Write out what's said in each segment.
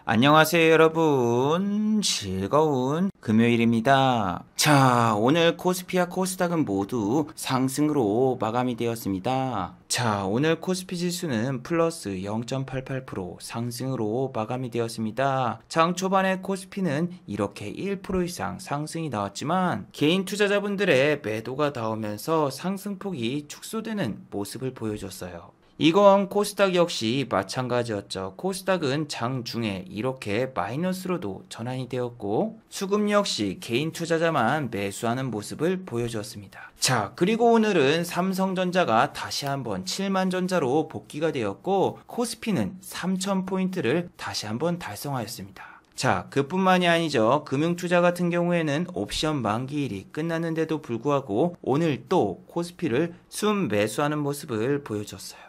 안녕하세요 여러분, 즐거운 금요일입니다. 자, 오늘 코스피와 코스닥은 모두 상승으로 마감이 되었습니다. 자, 오늘 코스피 지수는 플러스 0.88% 상승으로 마감이 되었습니다. 장 초반에 코스피는 이렇게 1% 이상 상승이 나왔지만 개인 투자자분들의 매도가 나오면서 상승폭이 축소되는 모습을 보여줬어요. 이건 코스닥 역시 마찬가지였죠. 코스닥은 장중에 이렇게 마이너스로도 전환이 되었고 수급 역시 개인 투자자만 매수하는 모습을 보여주었습니다. 자, 그리고 오늘은 삼성전자가 다시 한번 7만전자로 복귀가 되었고 코스피는 3000포인트를 다시 한번 달성하였습니다. 자, 그뿐만이 아니죠. 금융투자 같은 경우에는 옵션 만기일이 끝났는데도 불구하고 오늘 또 코스피를 순매수하는 모습을 보여줬어요.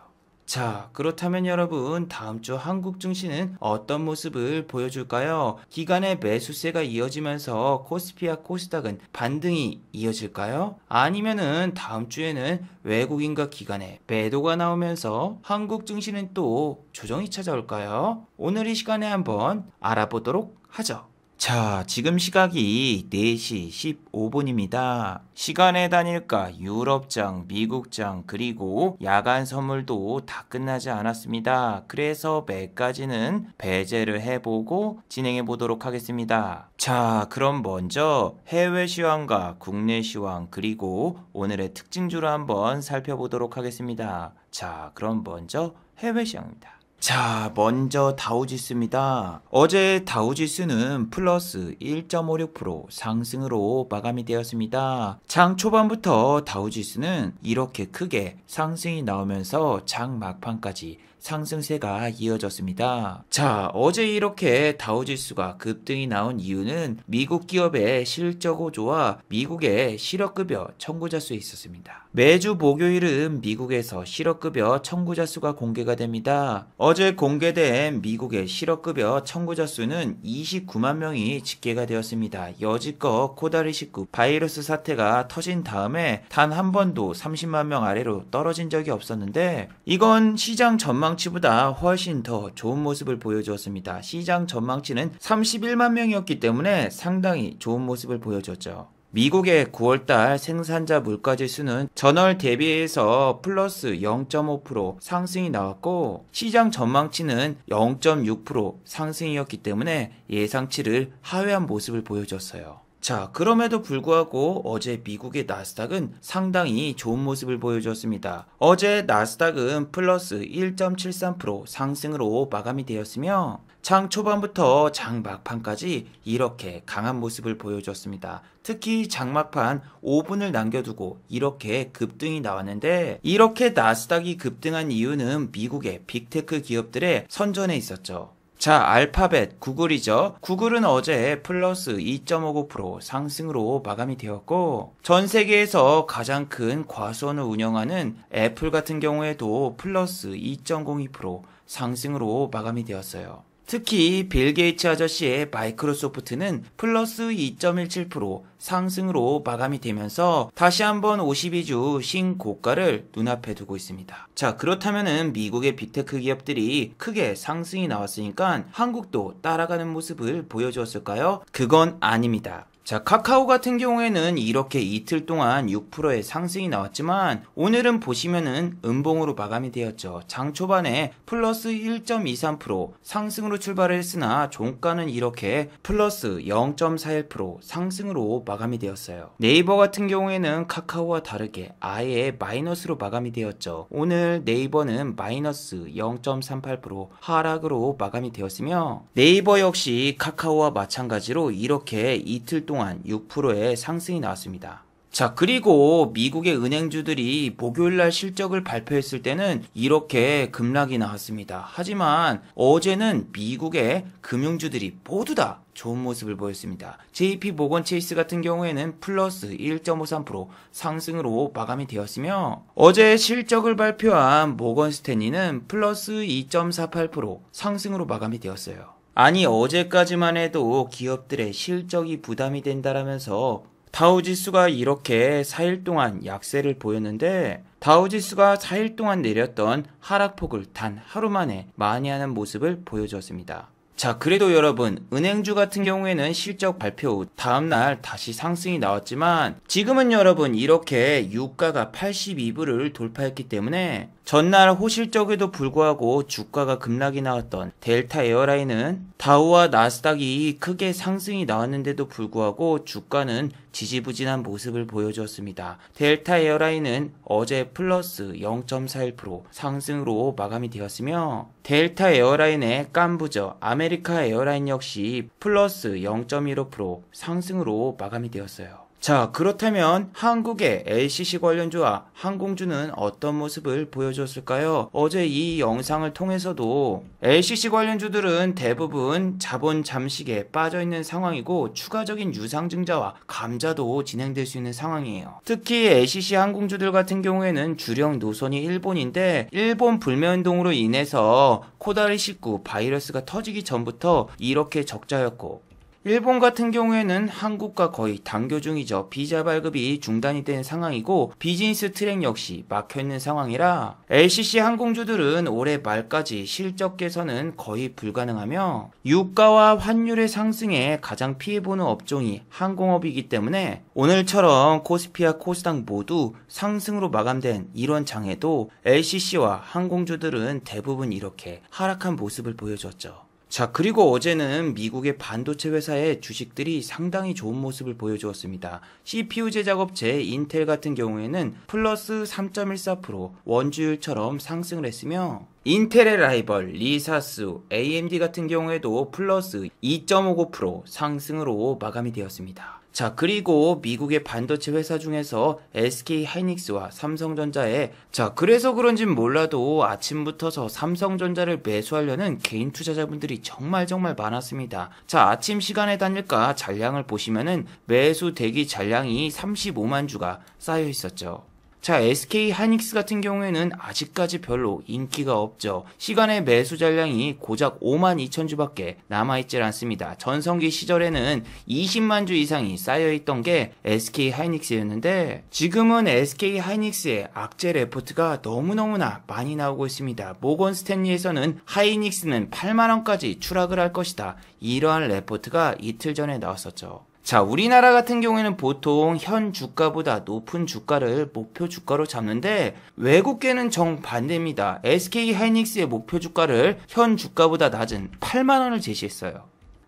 자, 그렇다면 여러분, 다음 주 한국 증시는 어떤 모습을 보여줄까요? 기간의 매수세가 이어지면서 코스피와 코스닥은 반등이 이어질까요? 아니면은 다음 주에는 외국인과 기관의 매도가 나오면서 한국 증시는 또 조정이 찾아올까요? 오늘 이 시간에 한번 알아보도록 하죠. 자, 지금 시각이 4시 15분입니다. 시간의 단일가, 유럽장, 미국장, 그리고 야간 선물도 다 끝나지 않았습니다. 그래서 매까지는 배제를 해보고 진행해 보도록 하겠습니다. 자, 그럼 먼저 해외 시황과 국내 시황, 그리고 오늘의 특징주를 한번 살펴보도록 하겠습니다. 자, 그럼 먼저 해외 시황입니다. 자, 먼저 다우지수입니다. 어제 다우지수는 플러스 1.56% 상승으로 마감이 되었습니다. 장 초반부터 다우지수는 이렇게 크게 상승이 나오면서 장 막판까지 상승세가 이어졌습니다. 자, 어제 이렇게 다우지수가 급등이 나온 이유는 미국 기업의 실적 호조와 미국의 실업급여 청구자 수에 있었습니다. 매주 목요일은 미국에서 실업급여 청구자 수가 공개가 됩니다. 어제 공개된 미국의 실업급여 청구자 수는 29만 명이 집계가 되었습니다. 여지껏 코다리19 바이러스 사태가 터진 다음에 단 한 번도 30만 명 아래로 떨어진 적이 없었는데 이건 시장 전망치보다 훨씬 더 좋은 모습을 보여주었습니다. 시장 전망치는 31만 명이었기 때문에 상당히 좋은 모습을 보여줬죠. 미국의 9월달 생산자 물가지수는 전월 대비해서 플러스 0.5% 상승이 나왔고 시장 전망치는 0.6% 상승이었기 때문에 예상치를 하회한 모습을 보여줬어요. 자, 그럼에도 불구하고 어제 미국의 나스닥은 상당히 좋은 모습을 보여줬습니다. 어제 나스닥은 플러스 1.73% 상승으로 마감이 되었으며 장 초반부터 장 막판까지 이렇게 강한 모습을 보여줬습니다. 특히 장 막판 5분을 남겨두고 이렇게 급등이 나왔는데 이렇게 나스닥이 급등한 이유는 미국의 빅테크 기업들의 선전에 있었죠. 자, 알파벳, 구글이죠. 구글은 어제 플러스 2.59% 상승으로 마감이 되었고 전 세계에서 가장 큰 과수원을 운영하는 애플 같은 경우에도 플러스 2.02% 상승으로 마감이 되었어요. 특히 빌 게이츠 아저씨의 마이크로소프트는 플러스 2.17% 상승으로 마감이 되면서 다시 한번 52주 신고가를 눈앞에 두고 있습니다. 자, 그렇다면은 미국의 빅테크 기업들이 크게 상승이 나왔으니까 한국도 따라가는 모습을 보여주었을까요? 그건 아닙니다. 자, 카카오 같은 경우에는 이렇게 이틀 동안 6%의 상승이 나왔지만 오늘은 보시면은 음봉으로 마감이 되었죠. 장 초반에 플러스 1.23% 상승으로 출발을 했으나 종가는 이렇게 플러스 0.41% 상승으로 마감이 되었어요. 네이버 같은 경우에는 카카오와 다르게 아예 마이너스로 마감이 되었죠. 오늘 네이버는 마이너스 0.38% 하락으로 마감이 되었으며 네이버 역시 카카오와 마찬가지로 이렇게 이틀 동안 6%의 상승이 나왔습니다. 자, 그리고 미국의 은행주들이 목요일날 실적을 발표했을 때는 이렇게 급락이 나왔습니다. 하지만 어제는 미국의 금융주들이 모두 다 좋은 모습을 보였습니다. JP 모건 체이스 같은 경우에는 플러스 1.53% 상승으로 마감이 되었으며 어제 실적을 발표한 모건 스탠리는 플러스 2.48% 상승으로 마감이 되었어요. 아니, 어제까지만 해도 기업들의 실적이 부담이 된다라면서 다우지수가 이렇게 4일 동안 약세를 보였는데 다우지수가 4일 동안 내렸던 하락폭을 단 하루 만에 만회하는 모습을 보여주었습니다. 자, 그래도 여러분, 은행주 같은 경우에는 실적 발표 후 다음날 다시 상승이 나왔지만 지금은 여러분 이렇게 유가가 82불을 돌파했기 때문에 전날 호실적에도 불구하고 주가가 급락이 나왔던 델타 에어라인은 다우와 나스닥이 크게 상승이 나왔는데도 불구하고 주가는 지지부진한 모습을 보여주었습니다. 델타 에어라인은 어제 플러스 0.41% 상승으로 마감이 되었으며 델타 에어라인의 깐부저 아메리카 에어라인 역시 플러스 0.15% 상승으로 마감이 되었어요. 자, 그렇다면 한국의 LCC 관련주와 항공주는 어떤 모습을 보여줬을까요? 어제 이 영상을 통해서도 LCC 관련주들은 대부분 자본 잠식에 빠져있는 상황이고 추가적인 유상증자와 감자도 진행될 수 있는 상황이에요. 특히 LCC 항공주들 같은 경우에는 주력 노선이 일본인데 일본 불매운동으로 인해서 코다리19 바이러스가 터지기 전부터 이렇게 적자였고 일본 같은 경우에는 한국과 거의 단교 중이죠. 비자 발급이 중단이 된 상황이고 비즈니스 트랙 역시 막혀있는 상황이라 LCC 항공주들은 올해 말까지 실적 개선은 거의 불가능하며 유가와 환율의 상승에 가장 피해보는 업종이 항공업이기 때문에 오늘처럼 코스피와 코스닥 모두 상승으로 마감된 이런 장에도 LCC와 항공주들은 대부분 이렇게 하락한 모습을 보여줬죠. 자, 그리고 어제는 미국의 반도체 회사의 주식들이 상당히 좋은 모습을 보여주었습니다. CPU 제작업체 인텔 같은 경우에는 플러스 3.14% 원주율처럼 상승을 했으며 인텔의 라이벌 리사스, AMD 같은 경우에도 플러스 2.59% 상승으로 마감이 되었습니다. 자, 그리고 미국의 반도체 회사 중에서 SK 하이닉스와 삼성전자에 그래서 그런진 몰라도 아침부터서 삼성전자를 매수하려는 개인 투자자분들이 정말 많았습니다. 자, 아침 시간에 단일가 잔량을 보시면은 매수 대기 잔량이 35만 주가 쌓여 있었죠. 자, SK 하이닉스 같은 경우에는 아직까지 별로 인기가 없죠. 시간의 매수 잔량이 고작 5만 2천 주밖에 남아있질 않습니다. 전성기 시절에는 20만 주 이상이 쌓여있던 게 SK 하이닉스였는데 지금은 SK 하이닉스의 악재 레포트가 너무너무나 많이 나오고 있습니다. 모건 스탠리에서는 하이닉스는 8만원까지 추락을 할 것이다. 이러한 레포트가 이틀 전에 나왔었죠. 자, 우리나라 같은 경우에는 보통 현 주가보다 높은 주가를 목표 주가로 잡는데 외국계는 정반대입니다. SK 하이닉스의 목표 주가를 현 주가보다 낮은 8만원을 제시했어요.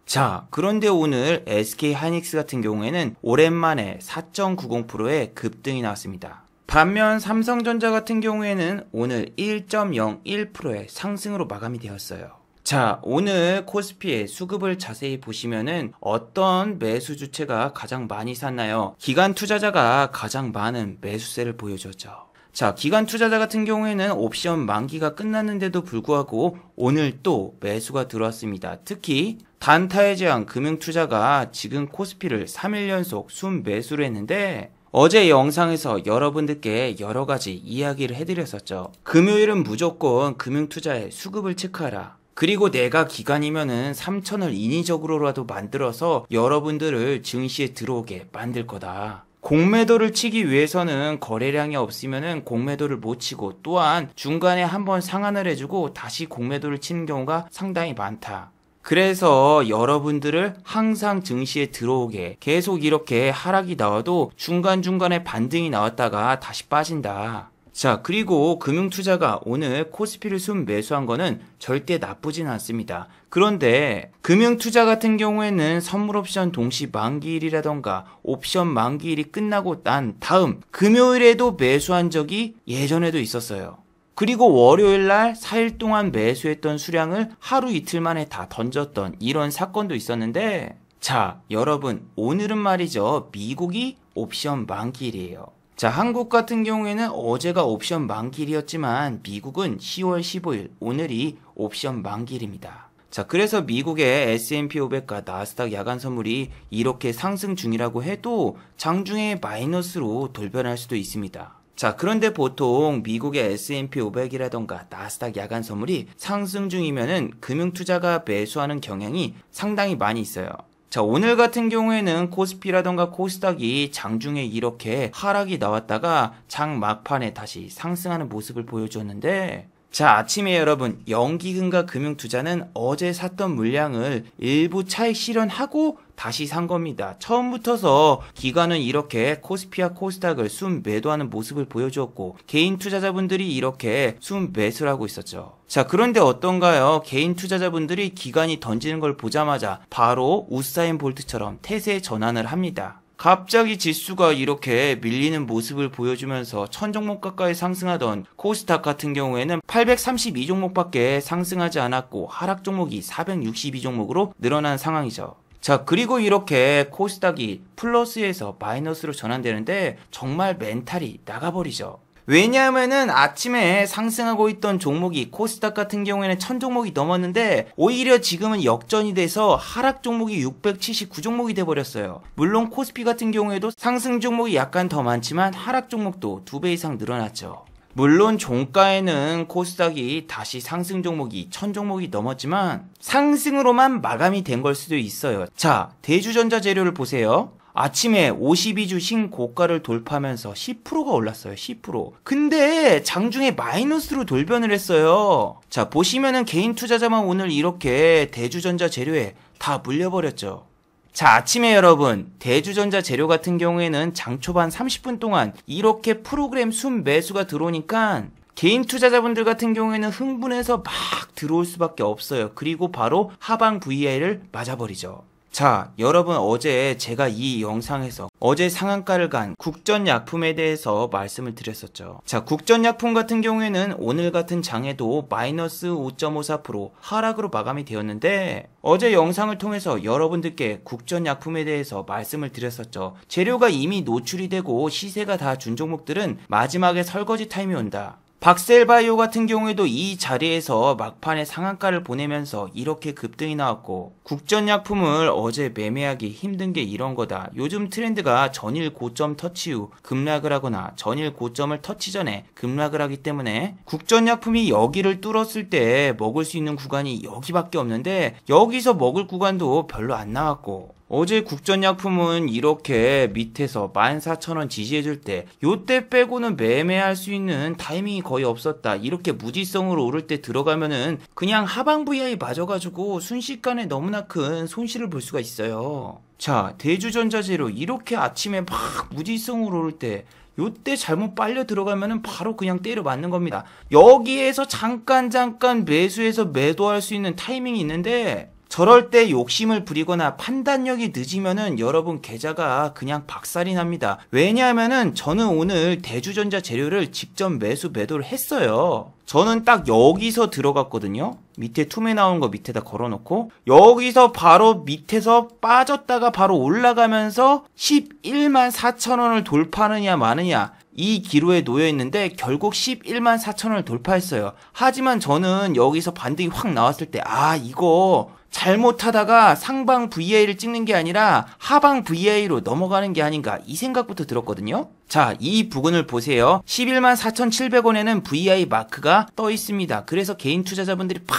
자, 그런데 오늘 SK 하이닉스 같은 경우에는 오랜만에 4.90%의 급등이 나왔습니다. 반면 삼성전자 같은 경우에는 오늘 1.01%의 상승으로 마감이 되었어요. 자, 오늘 코스피의 수급을 자세히 보시면은 어떤 매수 주체가 가장 많이 샀나요? 기관 투자자가 가장 많은 매수세를 보여줬죠. 자, 기관 투자자 같은 경우에는 옵션 만기가 끝났는데도 불구하고 오늘 또 매수가 들어왔습니다. 특히 단타에 제한 금융투자가 지금 코스피를 3일 연속 순매수를 했는데 어제 영상에서 여러분들께 여러가지 이야기를 해드렸었죠. 금요일은 무조건 금융투자의 수급을 체크하라. 그리고 내가 기관이면은 3천을 인위적으로라도 만들어서 여러분들을 증시에 들어오게 만들 거다. 공매도를 치기 위해서는 거래량이 없으면은 공매도를 못 치고 또한 중간에 한번 상한을 해주고 다시 공매도를 치는 경우가 상당히 많다. 그래서 여러분들을 항상 증시에 들어오게 계속 이렇게 하락이 나와도 중간중간에 반등이 나왔다가 다시 빠진다. 자, 그리고 금융투자가 오늘 코스피를 순매수한 거는 절대 나쁘진 않습니다. 그런데 금융투자 같은 경우에는 선물옵션 동시 만기일이라던가 옵션 만기일이 끝나고 난 다음 금요일에도 매수한 적이 예전에도 있었어요. 그리고 월요일날 4일 동안 매수했던 수량을 하루 이틀 만에 다 던졌던 이런 사건도 있었는데 자, 여러분 오늘은 말이죠. 미국이 옵션 만기일이에요. 자, 한국 같은 경우에는 어제가 옵션 만기일이었지만 미국은 10월 15일 오늘이 옵션 만기일입니다. 자, 그래서 미국의 S&P 500과 나스닥 야간 선물이 이렇게 상승 중이라고 해도 장중에 마이너스로 돌변할 수도 있습니다. 자, 그런데 보통 미국의 S&P 500이라던가 나스닥 야간 선물이 상승 중이면은 금융투자가 매수하는 경향이 상당히 많이 있어요. 자, 오늘 같은 경우에는 코스피라던가 코스닥이 장중에 이렇게 하락이 나왔다가 장 막판에 다시 상승하는 모습을 보여줬는데 자, 아침에 여러분, 연기금과 금융투자는 어제 샀던 물량을 일부 차익 실현하고 다시 산 겁니다. 처음부터서 기관은 이렇게 코스피와 코스닥을 순 매도하는 모습을 보여주었고 개인 투자자분들이 이렇게 순 매수를 하고 있었죠. 자, 그런데 어떤가요? 개인 투자자분들이 기관이 던지는 걸 보자마자 바로 우사인 볼트처럼 태세에 전환을 합니다. 갑자기 지수가 이렇게 밀리는 모습을 보여주면서 1000종목 가까이 상승하던 코스닥 같은 경우에는 832종목밖에 상승하지 않았고 하락 종목이 462종목으로 늘어난 상황이죠. 자, 그리고 이렇게 코스닥이 플러스에서 마이너스로 전환되는데 정말 멘탈이 나가버리죠. 왜냐하면은 아침에 상승하고 있던 종목이 코스닥 같은 경우에는 1000종목이 넘었는데 오히려 지금은 역전이 돼서 하락 종목이 679종목이 돼버렸어요. 물론 코스피 같은 경우에도 상승 종목이 약간 더 많지만 하락 종목도 2배 이상 늘어났죠. 물론 종가에는 코스닥이 다시 상승 종목이 1000종목이 넘었지만 상승으로만 마감이 된 걸 수도 있어요. 자, 대주전자 재료를 보세요. 아침에 52주 신고가를 돌파하면서 10%가 올랐어요. 10%. 근데 장중에 마이너스로 돌변을 했어요. 자, 보시면은 개인 투자자만 오늘 이렇게 대주전자 재료에 다 물려버렸죠. 자, 아침에 여러분, 대주전자 재료 같은 경우에는 장 초반 30분 동안 이렇게 프로그램 순 매수가 들어오니까 개인 투자자분들 같은 경우에는 흥분해서 막 들어올 수밖에 없어요. 그리고 바로 하방 VI를 맞아버리죠. 자, 여러분, 어제 제가 이 영상에서 어제 상한가를 간 국전약품에 대해서 말씀을 드렸었죠. 자, 국전약품 같은 경우에는 오늘 같은 장에도 마이너스 5.54% 하락으로 마감이 되었는데 어제 영상을 통해서 여러분들께 국전약품에 대해서 말씀을 드렸었죠. 재료가 이미 노출이 되고 시세가 다 준 종목들은 마지막에 설거지 타임이 온다. 박셀바이오 같은 경우에도 이 자리에서 막판에 상한가를 보내면서 이렇게 급등이 나왔고 국전약품을 어제 매매하기 힘든 게 이런 거다. 요즘 트렌드가 전일 고점 터치 후 급락을 하거나 전일 고점을 터치 전에 급락을 하기 때문에 국전약품이 여기를 뚫었을 때 먹을 수 있는 구간이 여기밖에 없는데 여기서 먹을 구간도 별로 안 나왔고 어제 국전약품은 이렇게 밑에서 14,000원 지지해줄 때 요때 빼고는 매매할 수 있는 타이밍이 거의 없었다. 이렇게 무지성으로 오를 때 들어가면은 그냥 하방 VI 맞아가지고 순식간에 너무나 큰 손실을 볼 수가 있어요. 자, 대주전자재료 이렇게 아침에 막 무지성으로 오를 때 요때 잘못 빨려 들어가면은 바로 그냥 때려 맞는 겁니다. 여기에서 잠깐 매수해서 매도할 수 있는 타이밍이 있는데 저럴 때 욕심을 부리거나 판단력이 늦으면은 여러분 계좌가 그냥 박살이 납니다. 왜냐하면은 저는 오늘 대주전자 재료를 직접 매도를 했어요. 저는 딱 여기서 들어갔거든요. 밑에 투매 나온 거 밑에다 걸어놓고 여기서 바로 밑에서 빠졌다가 바로 올라가면서 11만 4천 원을 돌파하느냐 마느냐 이 기로에 놓여있는데 결국 11만 4천 원을 돌파했어요. 하지만 저는 여기서 반등이 확 나왔을 때 이거 잘못하다가 상방 VI를 찍는 게 아니라 하방 VI로 넘어가는 게 아닌가 이 생각부터 들었거든요. 자, 이 부분을 보세요. 11만 4,700원에는 VI 마크가 떠 있습니다. 그래서 개인 투자자분들이 팍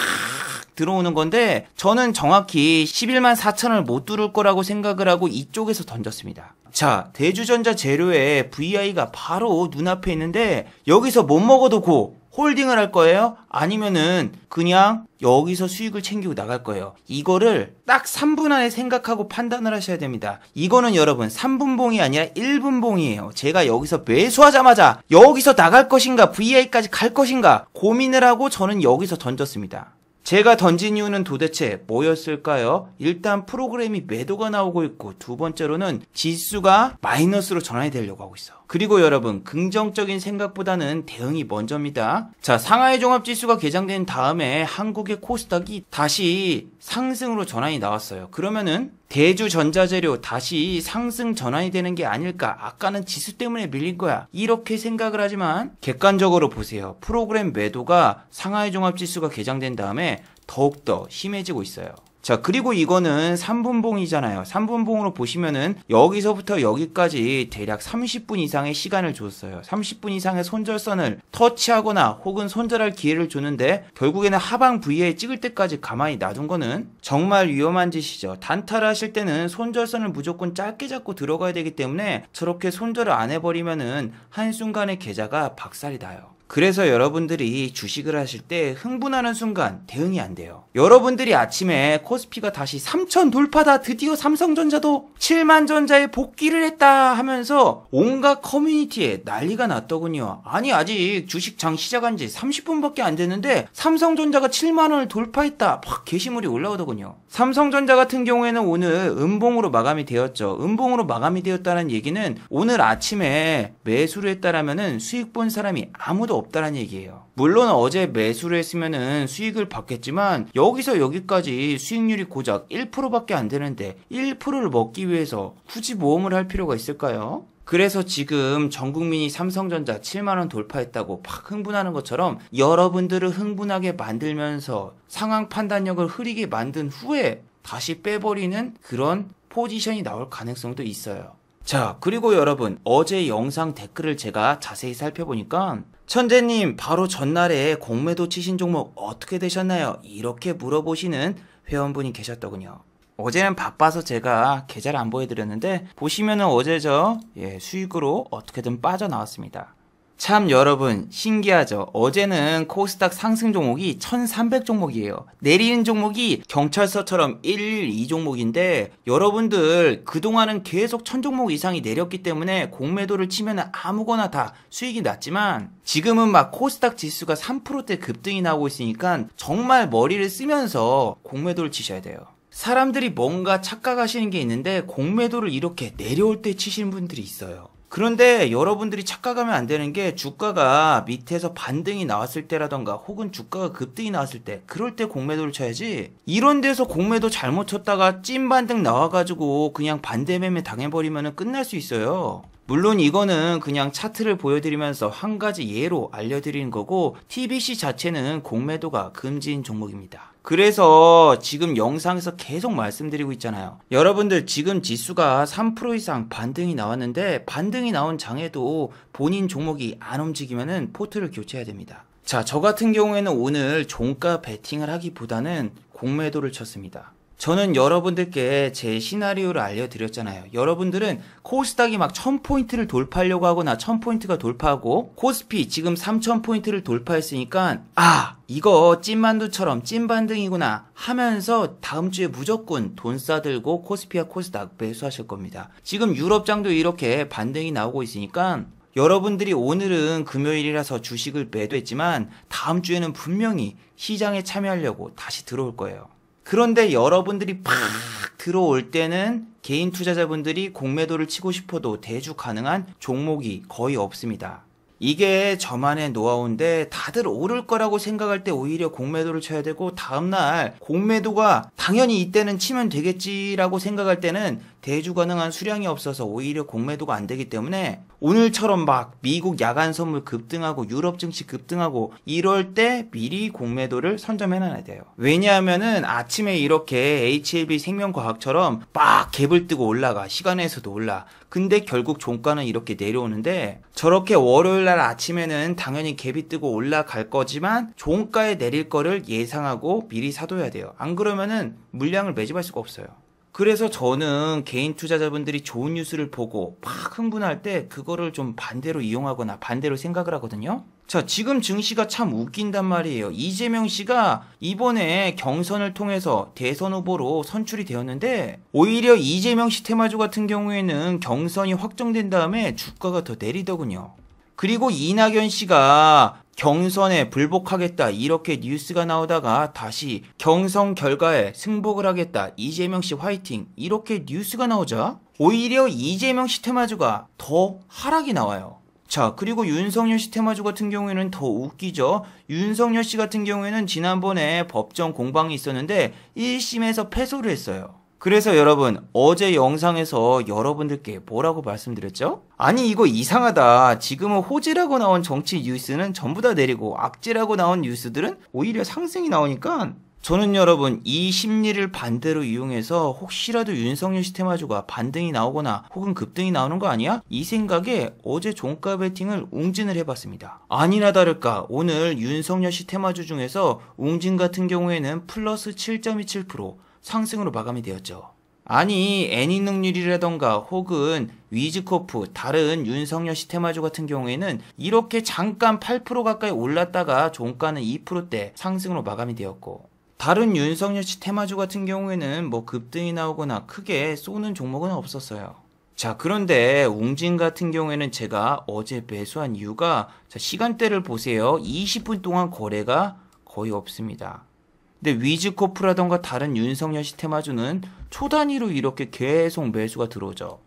들어오는 건데 저는 정확히 11만 4천원을 못 뚫을 거라고 생각을 하고 이쪽에서 던졌습니다. 자, 대주전자 재료에 VI가 바로 눈앞에 있는데 여기서 못 먹어도 고 홀딩을 할 거예요? 아니면은 그냥 여기서 수익을 챙기고 나갈 거예요. 이거를 딱 3분 안에 생각하고 판단을 하셔야 됩니다. 이거는 여러분 3분봉이 아니라 1분봉이에요. 제가 여기서 매수하자마자 여기서 나갈 것인가 VI까지 갈 것인가 고민을 하고 저는 여기서 던졌습니다. 제가 던진 이유는 도대체 뭐였을까요? 일단 프로그램이 매도가 나오고 있고 두 번째로는 지수가 마이너스로 전환이 되려고 하고 있어. 그리고 여러분 긍정적인 생각보다는 대응이 먼저입니다. 자, 상하이 종합지수가 개장된 다음에 한국의 코스닥이 다시 상승으로 전환이 나왔어요. 그러면은 대주전자재료 다시 상승 전환이 되는 게 아닐까? 아까는 지수 때문에 밀린 거야. 이렇게 생각을 하지만 객관적으로 보세요. 프로그램 매도가 상하이 종합지수가 개장된 다음에 더욱더 심해지고 있어요. 자, 그리고 이거는 3분봉이잖아요. 3분봉으로 보시면은 여기서부터 여기까지 대략 30분 이상의 시간을 줬어요. 30분 이상의 손절선을 터치하거나 혹은 손절할 기회를 주는데 결국에는 하방 VI 찍을 때까지 가만히 놔둔 거는 정말 위험한 짓이죠. 단타를 하실 때는 손절선을 무조건 짧게 잡고 들어가야 되기 때문에 저렇게 손절을 안 해버리면은 한순간에 계좌가 박살이 나요. 그래서 여러분들이 주식을 하실 때 흥분하는 순간 대응이 안 돼요. 여러분들이 아침에 코스피가 다시 3,000 돌파다, 드디어 삼성전자도 7만 전자에 복귀를 했다 하면서 온갖 커뮤니티에 난리가 났더군요. 아니 아직 주식장 시작한 지 30분밖에 안 됐는데 삼성전자가 7만 원을 돌파했다 막 게시물이 올라오더군요. 삼성전자 같은 경우에는 오늘 음봉으로 마감이 되었죠. 음봉으로 마감이 되었다는 얘기는 오늘 아침에 매수를 했다라면은 수익 본 사람이 아무도 없다는 얘기예요. 물론 어제 매수를 했으면은 수익을 받겠지만 여기서 여기까지 수익률이 고작 1%밖에 안 되는데 1%를 먹기 위해서 굳이 모험을 할 필요가 있을까요? 그래서 지금 전 국민이 삼성전자 7만원 돌파했다고 막 흥분하는 것처럼 여러분들을 흥분하게 만들면서 상황 판단력을 흐리게 만든 후에 다시 빼버리는 그런 포지션이 나올 가능성도 있어요. 자, 그리고 여러분, 어제 영상 댓글을 제가 자세히 살펴보니까 천재님 바로 전날에 공매도 치신 종목 어떻게 되셨나요? 이렇게 물어보시는 회원분이 계셨더군요. 어제는 바빠서 제가 계좌를 안 보여드렸는데 보시면은 어제 수익으로 어떻게든 빠져나왔습니다. 참 여러분 신기하죠. 어제는 코스닥 상승 종목이 1300 종목이에요. 내리는 종목이 경찰서처럼 112 종목인데 여러분들 그동안은 계속 1000 종목 이상이 내렸기 때문에 공매도를 치면 아무거나 다 수익이 났지만 지금은 막 코스닥 지수가 3%대 급등이 나오고 있으니까 정말 머리를 쓰면서 공매도를 치셔야 돼요. 사람들이 뭔가 착각하시는 게 있는데 공매도를 이렇게 내려올 때 치시는 분들이 있어요. 그런데 여러분들이 착각하면 안 되는 게 주가가 밑에서 반등이 나왔을 때라던가 혹은 주가가 급등이 나왔을 때 그럴 때 공매도를 쳐야지 이런 데서 공매도 잘못 쳤다가 찐 반등 나와가지고 그냥 반대 매매 당해버리면 끝날 수 있어요. 물론 이거는 그냥 차트를 보여드리면서 한 가지 예로 알려드리는 거고 TBC 자체는 공매도가 금지인 종목입니다. 그래서 지금 영상에서 계속 말씀드리고 있잖아요. 여러분들 지금 지수가 3% 이상 반등이 나왔는데 반등이 나온 장에도 본인 종목이 안 움직이면은 포트를 교체해야 됩니다. 자, 저 같은 경우에는 오늘 종가 베팅을 하기보다는 공매도를 쳤습니다. 저는 여러분들께 제 시나리오를 알려드렸잖아요. 여러분들은 코스닥이 막 1000포인트를 돌파하려고 하거나 1000포인트가 돌파하고 코스피 지금 3000포인트를 돌파했으니까 이거 찐만두처럼 찐반등이구나 하면서 다음 주에 무조건 돈 싸들고 코스피와 코스닥 매수하실 겁니다. 지금 유럽장도 이렇게 반등이 나오고 있으니까 여러분들이 오늘은 금요일이라서 주식을 매도했지만 다음 주에는 분명히 시장에 참여하려고 다시 들어올 거예요. 그런데 여러분들이 팍 들어올 때는 개인 투자자분들이 공매도를 치고 싶어도 대주 가능한 종목이 거의 없습니다. 이게 저만의 노하우인데 다들 오를 거라고 생각할 때 오히려 공매도를 쳐야 되고 다음날 공매도가 당연히 이때는 치면 되겠지라고 생각할 때는 대주 가능한 수량이 없어서 오히려 공매도가 안 되기 때문에 오늘처럼 막 미국 야간 선물 급등하고 유럽 증시 급등하고 이럴 때 미리 공매도를 선점해놔야 돼요. 왜냐하면은 아침에 이렇게 HLB 생명과학처럼 막 갭을 뜨고 올라가 시간에서도 올라. 근데 결국 종가는 이렇게 내려오는데 저렇게 월요일날 아침에는 당연히 갭이 뜨고 올라갈 거지만 종가에 내릴 거를 예상하고 미리 사둬야 돼요. 안 그러면은 물량을 매집할 수가 없어요. 그래서 저는 개인 투자자분들이 좋은 뉴스를 보고 막 흥분할 때 그거를 좀 반대로 이용하거나 반대로 생각을 하거든요. 자, 지금 증시가 참 웃긴단 말이에요. 이재명 씨가 이번에 경선을 통해서 대선 후보로 선출이 되었는데 오히려 이재명 씨 테마주 같은 경우에는 경선이 확정된 다음에 주가가 더 내리더군요. 그리고 이낙연 씨가 경선에 불복하겠다 이렇게 뉴스가 나오다가 다시 경선 결과에 승복을 하겠다 이재명 씨 화이팅 이렇게 뉴스가 나오자 오히려 이재명 씨 테마주가 더 하락이 나와요. 자, 그리고 윤석열 씨 테마주 같은 경우에는 더 웃기죠. 윤석열 씨 같은 경우에는 지난번에 법정 공방이 있었는데 1심에서 패소를 했어요. 그래서 여러분 어제 영상에서 여러분들께 뭐라고 말씀드렸죠? 아니 이거 이상하다. 지금은 호재라고 나온 정치 뉴스는 전부 다 내리고 악재라고 나온 뉴스들은 오히려 상승이 나오니까 저는 여러분 이 심리를 반대로 이용해서 혹시라도 윤석열 씨 테마주가 반등이 나오거나 혹은 급등이 나오는 거 아니야? 이 생각에 어제 종가 베팅을 웅진을 해봤습니다. 아니나 다를까 오늘 윤석열 씨 테마주 중에서 웅진 같은 경우에는 플러스 7.27% 상승으로 마감이 되었죠. 아니 애니능률이라던가 혹은 위즈코프 다른 윤석열 씨 테마주 같은 경우에는 이렇게 잠깐 8% 가까이 올랐다가 종가는 2%대 상승으로 마감이 되었고, 다른 윤석열 씨 테마주 같은 경우에는 뭐 급등이 나오거나 크게 쏘는 종목은 없었어요. 자, 그런데 웅진 같은 경우에는 제가 어제 매수한 이유가, 자, 시간대를 보세요. 20분 동안 거래가 거의 없습니다. 근데 위즈코프라던가 다른 윤석열 씨 테마주는 초단위로 이렇게 계속 매수가 들어오죠.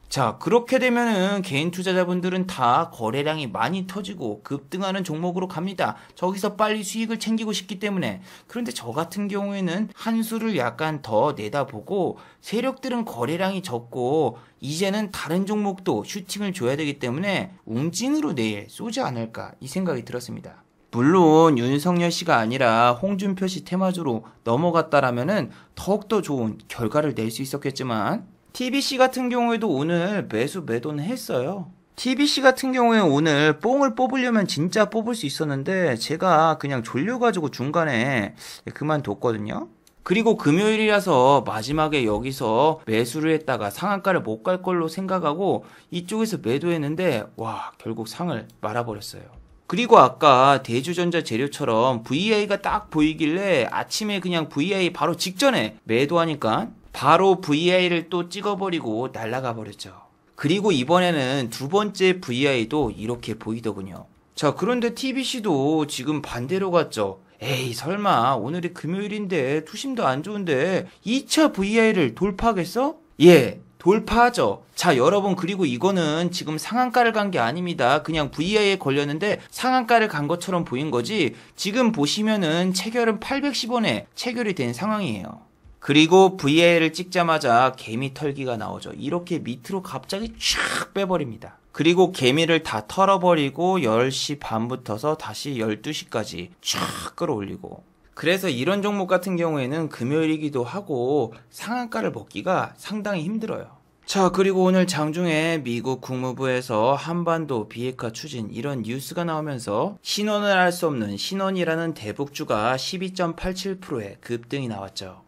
자, 그렇게 되면은 개인 투자자분들은 다 거래량이 많이 터지고 급등하는 종목으로 갑니다. 저기서 빨리 수익을 챙기고 싶기 때문에. 그런데 저 같은 경우에는 한 수를 약간 더 내다보고, 세력들은 거래량이 적고 이제는 다른 종목도 슈팅을 줘야 되기 때문에 웅진으로 내일 쏘지 않을까 이 생각이 들었습니다. 물론 윤석열 씨가 아니라 홍준표 씨 테마주로 넘어갔다라면은 더욱더 좋은 결과를 낼 수 있었겠지만, TBC 같은 경우에도 오늘 매수 매도는 했어요. TBC 같은 경우에 오늘 뽕을 뽑으려면 진짜 뽑을 수 있었는데 제가 그냥 졸려가지고 중간에 그만뒀거든요. 그리고 금요일이라서 마지막에 여기서 매수를 했다가 상한가를 못 갈 걸로 생각하고 이쪽에서 매도했는데, 와, 결국 상을 말아버렸어요. 그리고 아까 대주전자 재료처럼 VI가 딱 보이길래 아침에 그냥 VI 바로 직전에 매도하니까 바로 VI를 또 찍어버리고 날아가 버렸죠. 그리고 이번에는 두 번째 VI도 이렇게 보이더군요. 자, 그런데 TBC도 지금 반대로 갔죠. 에이, 설마 오늘이 금요일인데 투심도 안 좋은데 2차 VI를 돌파하겠어? 예, 돌파하죠. 자, 여러분, 그리고 이거는 지금 상한가를 간 게 아닙니다. 그냥 VI에 걸렸는데 상한가를 간 것처럼 보인 거지, 지금 보시면은 체결은 810원에 체결이 된 상황이에요. 그리고 VI를 찍자마자 개미 털기가 나오죠. 이렇게 밑으로 갑자기 쫙 빼버립니다. 그리고 개미를 다 털어버리고 10시 반부터서 다시 12시까지 쫙 끌어올리고, 그래서 이런 종목 같은 경우에는 금요일이기도 하고 상한가를 먹기가 상당히 힘들어요. 자, 그리고 오늘 장중에 미국 국무부에서 한반도 비핵화 추진 이런 뉴스가 나오면서 신원을 알 수 없는 신원이라는 대북주가 12.87%의 급등이 나왔죠.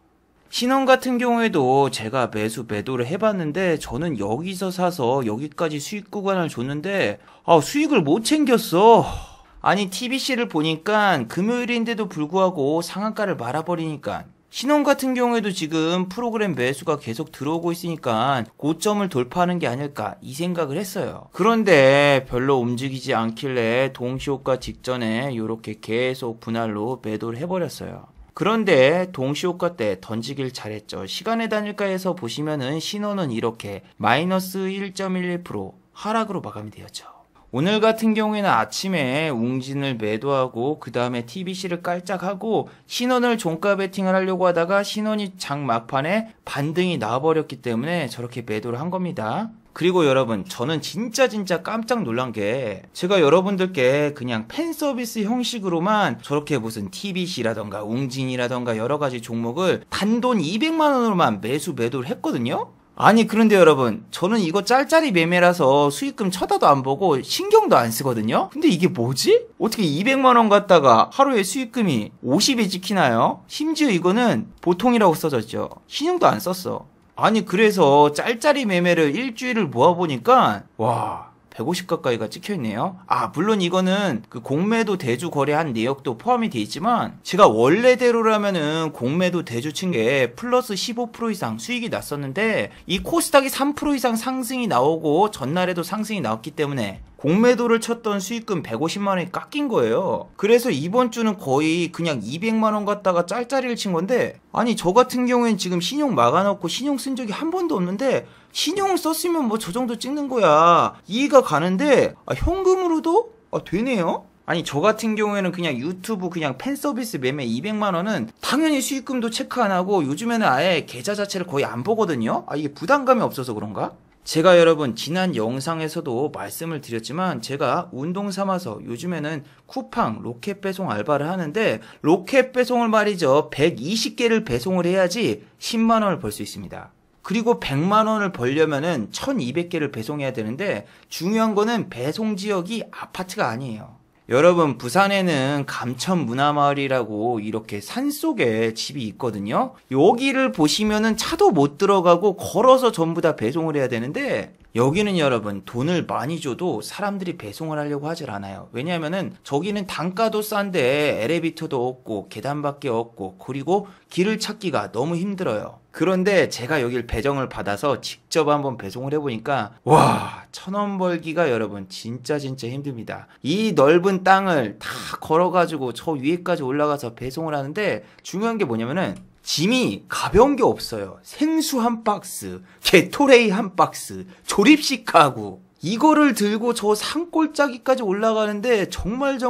신원 같은 경우에도 제가 매도를 해봤는데 저는 여기서 사서 여기까지 수익 구간을 줬는데 수익을 못 챙겼어. 아니, TBC를 보니까 금요일인데도 불구하고 상한가를 말아버리니까, 신원 같은 경우에도 지금 프로그램 매수가 계속 들어오고 있으니까 고점을 돌파하는 게 아닐까 이 생각을 했어요. 그런데 별로 움직이지 않길래 동시호가 직전에 이렇게 계속 분할로 매도를 해버렸어요. 그런데 동시호가 때 던지길 잘했죠. 시간의 단일가에서 보시면은 신원은 이렇게 마이너스 1.11% 하락으로 마감이 되었죠. 오늘 같은 경우에는 아침에 웅진을 매도하고 그 다음에 TBC를 깔짝하고 신원을 종가 베팅을 하려고 하다가 신원이 장 막판에 반등이 나와버렸기 때문에 저렇게 매도를 한 겁니다. 그리고 여러분, 저는 진짜 깜짝 놀란 게, 제가 여러분들께 그냥 팬 서비스 형식으로만 저렇게 무슨 TBC라던가 웅진이라던가 여러 가지 종목을 단돈 200만 원으로만 매도를 했거든요. 아니, 그런데 여러분, 저는 이거 짤짤이 매매라서 수익금 쳐다도 안 보고 신경도 안 쓰거든요. 근데 이게 뭐지? 어떻게 200만 원 갖다가 하루에 수익금이 50이 찍히나요? 심지어 이거는 보통이라고 써졌죠. 신용도 안 썼어. 아니, 그래서 짤짤이 매매를 일주일을 모아보니까 와, 150 가까이가 찍혀있네요. 물론 이거는 그 공매도 대주 거래한 내역도 포함이 돼 있지만, 제가 원래대로라면은 공매도 대주 친 게 플러스 15% 이상 수익이 났었는데, 이 코스닥이 3% 이상 상승이 나오고 전날에도 상승이 나왔기 때문에 공매도를 쳤던 수익금 150만 원이 깎인 거예요. 그래서 이번 주는 거의 그냥 200만 원 갖다가 짤짤이를 친 건데, 아니, 저 같은 경우엔 지금 신용 막아놓고 신용 쓴 적이 한 번도 없는데 신용을 썼으면 뭐 저 정도 찍는 거야 이해가 가는데, 현금으로도 되네요. 아니, 저 같은 경우에는 그냥 유튜브 그냥 팬 서비스 매매 200만 원은 당연히 수익금도 체크 안 하고 요즘에는 아예 계좌 자체를 거의 안 보거든요. 이게 부담감이 없어서 그런가? 제가 여러분 지난 영상에서도 말씀을 드렸지만, 제가 운동 삼아서 요즘에는 쿠팡 로켓 배송 알바를 하는데, 로켓 배송을 말이죠, 120개를 배송을 해야지 10만 원을 벌 수 있습니다. 그리고 100만 원을 벌려면은 1200개를 배송해야 되는데, 중요한 거는 배송 지역이 아파트가 아니에요. 여러분, 부산에는 감천문화마을이라고 이렇게 산속에 집이 있거든요. 여기를 보시면은 차도 못 들어가고 걸어서 전부 다 배송을 해야 되는데, 여기는 여러분 돈을 많이 줘도 사람들이 배송을 하려고 하질 않아요. 왜냐하면은 저기는 단가도 싼데 엘리베이터도 없고 계단밖에 없고, 그리고 길을 찾기가 너무 힘들어요. 그런데 제가 여길 배정을 받아서 직접 한번 배송을 해보니까 와, 1,000원 벌기가 여러분 진짜 힘듭니다. 이 넓은 땅을 다 걸어가지고 저 위에까지 올라가서 배송을 하는데, 중요한 게 뭐냐면은 짐이 가벼운 게 없어요. 생수 한 박스, 게토레이 한 박스, 조립식 가구, 이거를 들고 저 산골짜기까지 올라가는데 정말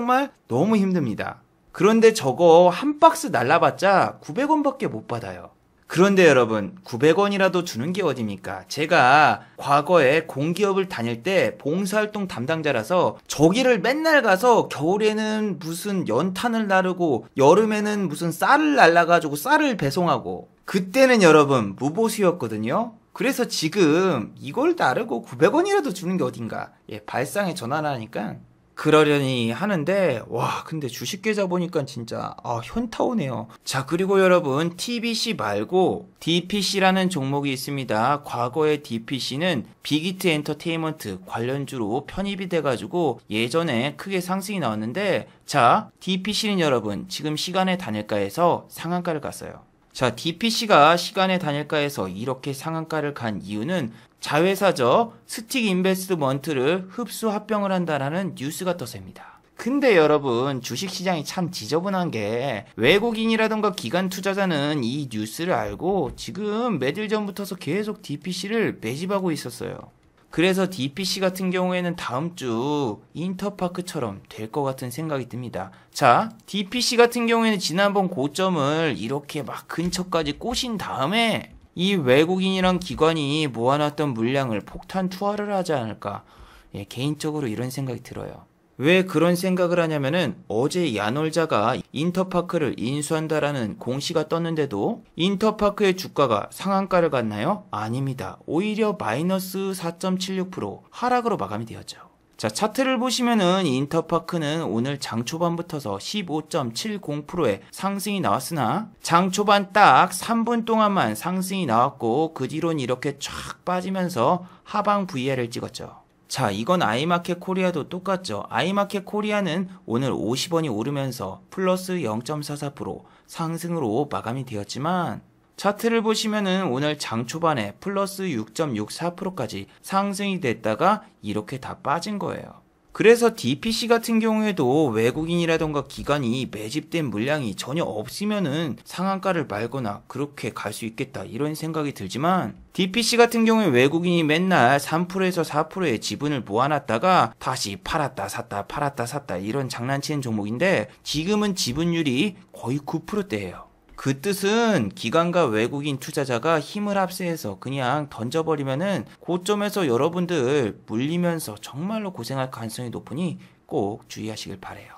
너무 힘듭니다. 그런데 저거 한 박스 날라봤자 900원밖에 못 받아요. 그런데 여러분, 900원이라도 주는 게 어딥니까? 제가 과거에 공기업을 다닐 때 봉사활동 담당자라서 저기를 맨날 가서 겨울에는 무슨 연탄을 나르고 여름에는 무슨 쌀을 날라가지고 쌀을 배송하고, 그때는 여러분 무보수였거든요. 그래서 지금 이걸 나르고 900원이라도 주는 게 어딘가. 예, 발상에 전환을 하니까 그러려니 하는데, 와, 근데 주식 계좌 보니까 진짜 현타 오네요. 자, 그리고 여러분, TBC 말고 DPC라는 종목이 있습니다. 과거에 DPC는 빅히트 엔터테인먼트 관련주로 편입이 돼가지고 예전에 크게 상승이 나왔는데, 자, DPC는 여러분 지금 시간의 단일가에서 상한가를 갔어요. 자, DPC가 시간의 단일가에서 이렇게 상한가를 간 이유는 자회사죠. 스틱 인베스트먼트를 흡수 합병을 한다라는 뉴스가 떠서입니다. 근데 여러분, 주식시장이 참 지저분한 게 외국인이라던가 기관 투자자는 이 뉴스를 알고 지금 몇 일 전부터서 계속 DPC를 매집하고 있었어요. 그래서 DPC 같은 경우에는 다음 주 인터파크처럼 될 것 같은 생각이 듭니다. 자, DPC 같은 경우에는 지난번 고점을 이렇게 막 근처까지 꼬신 다음에 이 외국인이랑 기관이 모아놨던 물량을 폭탄 투하를 하지 않을까. 예, 개인적으로 이런 생각이 들어요. 왜 그런 생각을 하냐면은 어제 야놀자가 인터파크를 인수한다라는 공시가 떴는데도 인터파크의 주가가 상한가를 갔나요? 아닙니다. 오히려 마이너스 4.76% 하락으로 마감이 되었죠. 자, 차트를 보시면은 인터파크는 오늘 장 초반부터서 15.70%의 상승이 나왔으나 장 초반 딱 3분 동안만 상승이 나왔고 그 뒤로는 이렇게 쫙 빠지면서 하방 VR을 찍었죠. 자, 이건 아이마켓 코리아도 똑같죠. 아이마켓 코리아는 오늘 50원이 오르면서 플러스 0.44% 상승으로 마감이 되었지만, 차트를 보시면은 오늘 장 초반에 플러스 6.64%까지 상승이 됐다가 이렇게 다 빠진 거예요. 그래서 DPC 같은 경우에도 외국인이라던가 기관이 매집된 물량이 전혀 없으면은 상한가를 말거나 그렇게 갈 수 있겠다 이런 생각이 들지만, DPC 같은 경우에 외국인이 맨날 3%에서 4%의 지분을 모아놨다가 다시 팔았다 샀다 이런 장난치는 종목인데, 지금은 지분율이 거의 9%대예요. 그 뜻은 기관과 외국인 투자자가 힘을 합세해서 그냥 던져버리면은 고점에서 여러분들 물리면서 정말로 고생할 가능성이 높으니 꼭 주의하시길 바래요.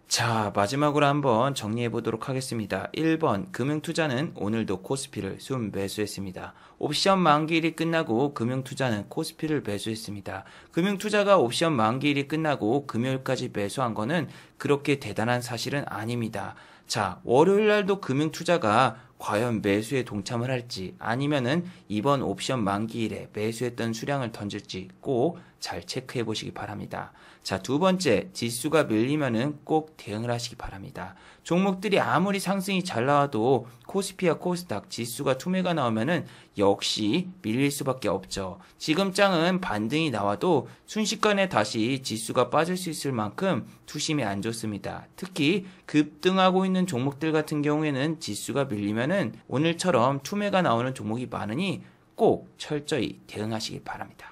자, 마지막으로 한번 정리해 보도록 하겠습니다. 1번, 금융투자는 오늘도 코스피를 순매수했습니다. 옵션 만기일이 끝나고 금융투자는 코스피를 매수했습니다. 금융투자가 옵션 만기일이 끝나고 금요일까지 매수한 거는 그렇게 대단한 사실은 아닙니다. 자, 월요일 날도 금융투자가 과연 매수에 동참을 할지 아니면은 이번 옵션 만기일에 매수했던 수량을 던질지 꼭 잘 체크해 보시기 바랍니다. 자, 두 번째, 지수가 밀리면은 꼭 대응을 하시기 바랍니다. 종목들이 아무리 상승이 잘 나와도 코스피와 코스닥 지수가 투매가 나오면은 역시 밀릴 수밖에 없죠. 지금 장은 반등이 나와도 순식간에 다시 지수가 빠질 수 있을 만큼 투심이 안 좋습니다. 특히 급등하고 있는 종목들 같은 경우에는 지수가 밀리면은 오늘처럼 투매가 나오는 종목이 많으니 꼭 철저히 대응하시기 바랍니다.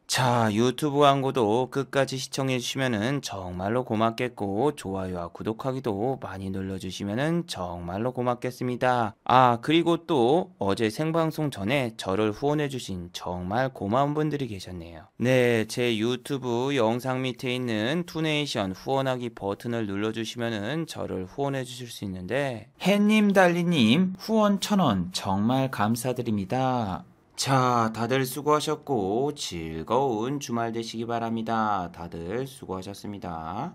자, 유튜브 광고도 끝까지 시청해주시면 정말로 고맙겠고, 좋아요와 구독하기도 많이 눌러주시면 정말로 고맙겠습니다. 아, 그리고 또 어제 생방송 전에 저를 후원해주신 정말 고마운 분들이 계셨네요. 네, 제 유튜브 영상 밑에 있는 투네이션 후원하기 버튼을 눌러주시면 저를 후원해주실 수 있는데, 햇님 달리님 후원 1,000원 정말 감사드립니다. 자, 다들 수고하셨고 즐거운 주말 되시기 바랍니다. 다들 수고하셨습니다.